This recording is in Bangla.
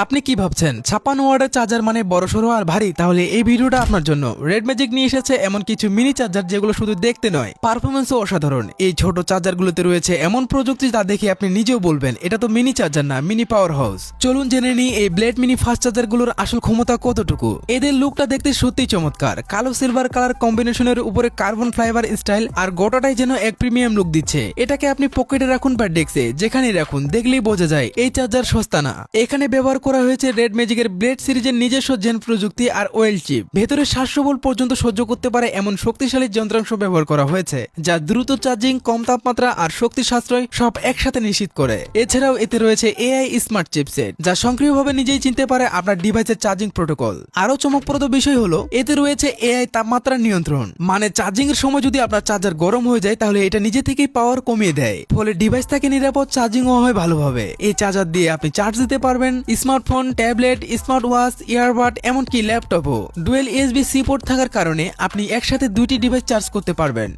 আপনি কি ভাবছেন 56 ওয়াটের চার্জার মানে বড়সড় আর ভারী? তাহলে এই ভিডিওটা আপনার জন্য। রেড ম্যাজিক নিয়ে এসেছে এমন কিছু মিনি চার্জার যেগুলো শুধু দেখতে নয়, পারফরমেন্সও অসাধারণ। এই ছোট চার্জারগুলোতে রয়েছে এমন প্রযুক্তি যা দেখে আপনি নিজেও বলবেন এটা তো মিনি চার্জার না, মিনি পাওয়ার হাউস। চলুন জেনে নিই এই ব্লেড মিনি ফাস্ট চার্জারগুলোর আসল ক্ষমতা কতটুকু। এদের লুকটা দেখতে সত্যিই চমৎকার, কালো সিলভার কালার কম্বিনেশনের উপরে কার্বন ফাইবার স্টাইল, আর গোটাটাই যেন এক প্রিমিয়াম লুক দিচ্ছে। এটাকে আপনি পকেটে রাখুন বা ডেস্কে, যেখানেই রাখুন, দেখলেই বোঝা যায় এই চার্জার সস্তা না। এখানে ব্যবহার করা হয়েছে রেড ম্যাজিকের ব্লেড সিরিজের নিজস্ব জেন প্রযুক্তি আর ওয়েল চিপ। ভেতরে 700 ভোল্ট পর্যন্ত সহ্য করতে পারে এমন শক্তিশালী যন্ত্রাংশ ব্যবহার করা হয়েছে, যা দ্রুত চার্জিং, কম তাপমাত্রা আর শক্তি সাশ্রয় সব একসাথে নিশ্চিত করে। এছাড়াও এতে রয়েছে এআই স্মার্ট চিপসেট, যা সক্রিয়ভাবে নিজেই চিনতে পারে আপনার ডিভাইসের চার্জিং প্রোটোকল। আরো চমকপ্রদ বিষয় হলো এতে রয়েছে এআই তাপমাত্রা নিয়ন্ত্রণ, মানে চার্জিং এর সময় যদি আপনার চার্জার গরম হয়ে যায় তাহলে এটা নিজে থেকেই পাওয়ার কমিয়ে দেয়, ফলে ডিভাইস থাকে নিরাপদ, চার্জিংও হয় ভালোভাবে। এই চার্জার দিয়ে আপনি চার্জ দিতে পারবেন smartphone, tablet, smart watch, earbud, এমনকি ল্যাপটপও। ডুয়েল USB-C পোর্ট থাকার কারণে আপনি একসাথে দুইটি ডিভাইস চার্জ করতে পারবেন।